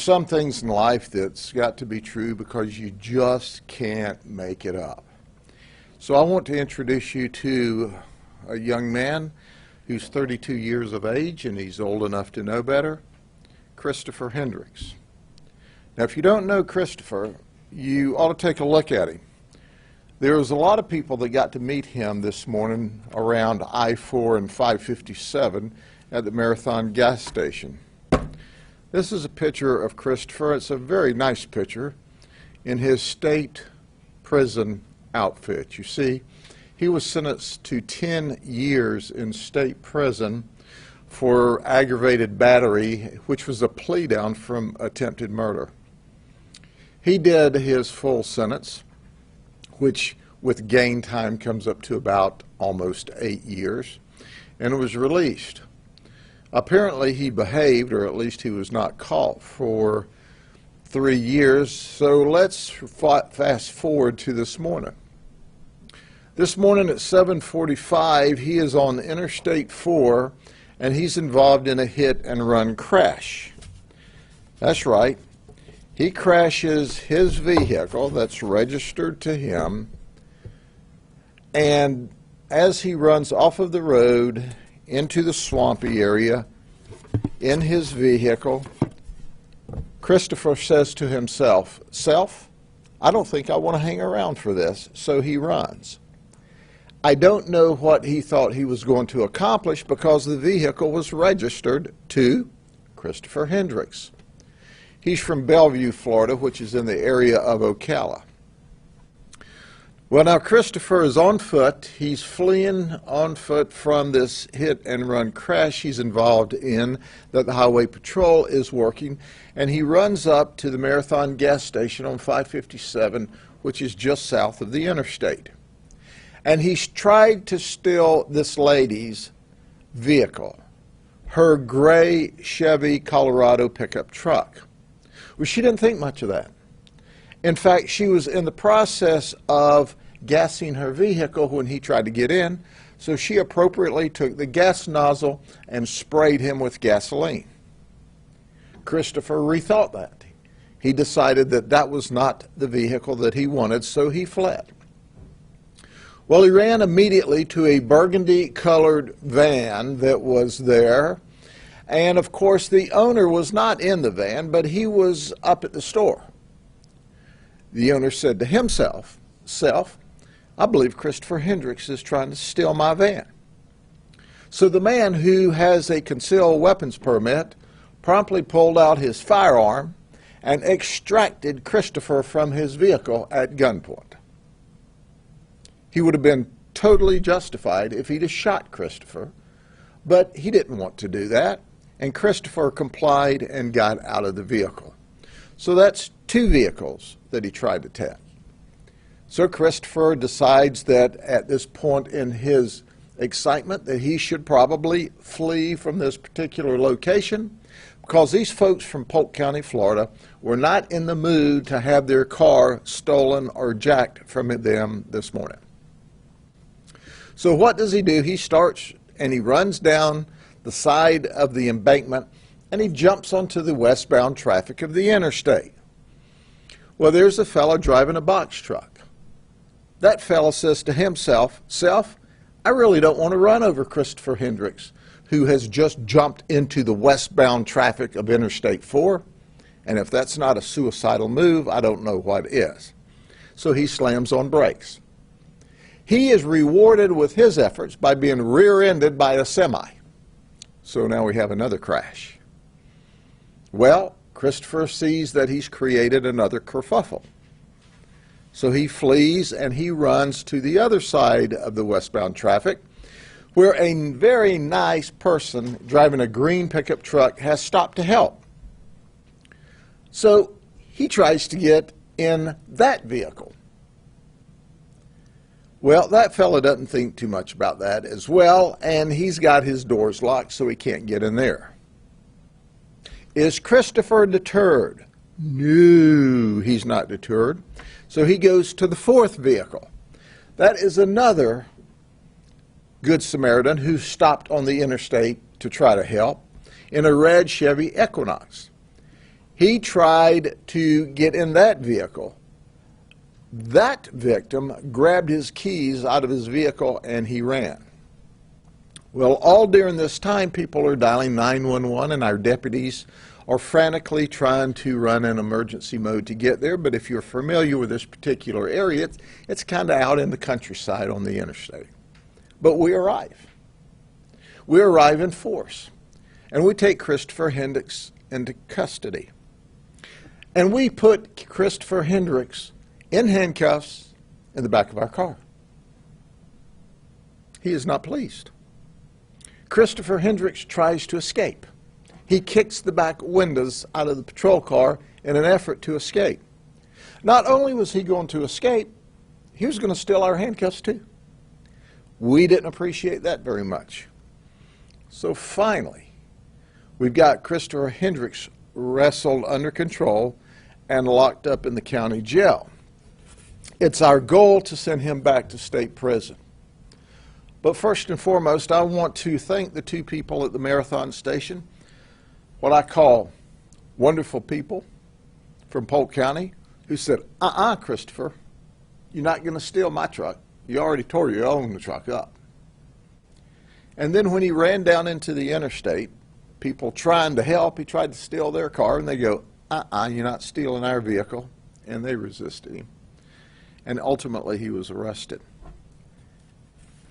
some things in life that's got to be true because you just can't make it up. So I want to introduce you to a young man who's 32 years of age, and he's old enough to know better, Christopher Hendricks. Now, if you don't know Christopher, you ought to take a look at him. There was a lot of people that got to meet him this morning around I-4 and 557 at the Marathon gas station. This is a picture of Christopher. It's a very nice picture in his state prison outfit. You see, he was sentenced to 10 years in state prison for aggravated battery, which was a plea down from attempted murder. He did his full sentence, which with gain time comes up to about almost 8 years, and was released. Apparently he behaved, or at least he was not caught, for 3 years. So let's fast forward to this morning. This morning at 7:45, he is on Interstate 4, and he's involved in a hit-and-run crash. That's right. He crashes his vehicle that's registered to him, and as he runs off of the road into the swampy area in his vehicle, Christopher says to himself, "Self, I don't think I want to hang around for this," so he runs. I don't know what he thought he was going to accomplish because the vehicle was registered to Christopher Hendricks. He's from Bellevue, Florida, which is in the area of Ocala. Well, now Christopher is on foot. He's fleeing on foot from this hit-and-run crash he's involved in that the Highway Patrol is working, and he runs up to the Marathon gas station on 557, which is just south of the interstate. And he's tried to steal this lady's vehicle, her gray Chevy Colorado pickup truck. Well, she didn't think much of that. In fact, she was in the process of gassing her vehicle when he tried to get in, so she appropriately took the gas nozzle and sprayed him with gasoline. Christopher rethought that. He decided that that was not the vehicle that he wanted, so he fled. Well, he ran immediately to a burgundy-colored van that was there, and of course the owner was not in the van, but he was up at the store. The owner said to himself, "Self, I believe Christopher Hendricks is trying to steal my van." So the man, who has a concealed weapons permit, promptly pulled out his firearm and extracted Christopher from his vehicle at gunpoint. He would have been totally justified if he'd have shot Christopher, but he didn't want to do that, and Christopher complied and got out of the vehicle. So that's 2 vehicles that he tried to take. So Christopher decides that at this point in his excitement that he should probably flee from this particular location, because these folks from Polk County, Florida, were not in the mood to have their car stolen or jacked from them this morning. So what does he do? He starts and he runs down the side of the embankment, and he jumps onto the westbound traffic of the interstate. Well, there's a fellow driving a box truck. That fellow says to himself, "Self, I really don't want to run over Christopher Hendricks, who has just jumped into the westbound traffic of Interstate 4, and if that's not a suicidal move, I don't know what is." So he slams on brakes. He is rewarded with his efforts by being rear-ended by a semi. So now we have another crash. Well, Christopher sees that he's created another kerfuffle. So he flees and he runs to the other side of the westbound traffic, where a very nice person driving a green pickup truck has stopped to help. So he tries to get in that vehicle. Well, that fellow doesn't think too much about that as well, and he's got his doors locked so he can't get in there. Is Christopher deterred? No, he's not deterred. So he goes to the 4th vehicle. That is another Good Samaritan who stopped on the interstate to try to help in a red Chevy Equinox. He tried to get in that vehicle. That victim grabbed his keys out of his vehicle and he ran. Well, all during this time, people are dialing 911 and our deputies are frantically trying to run in emergency mode to get there. But if you're familiar with this particular area, it's kind of out in the countryside on the interstate. But we arrive. We arrive in force. And we take Christopher Hendricks into custody. And we put Christopher Hendricks in handcuffs in the back of our car. He is not pleased. Christopher Hendricks tries to escape. He kicks the back windows out of the patrol car in an effort to escape. Not only was he going to escape, he was going to steal our handcuffs too. We didn't appreciate that very much. So finally, we've got Christopher Hendricks wrestled under control and locked up in the county jail. It's our goal to send him back to state prison. But first and foremost, I want to thank the two people at the Marathon Station, what I call wonderful people from Polk County, who said, Christopher, you're not going to steal my truck. You already tore your own truck up. And then when he ran down into the interstate, people trying to help, he tried to steal their car, and they go, you're not stealing our vehicle. And they resisted him. And ultimately, he was arrested.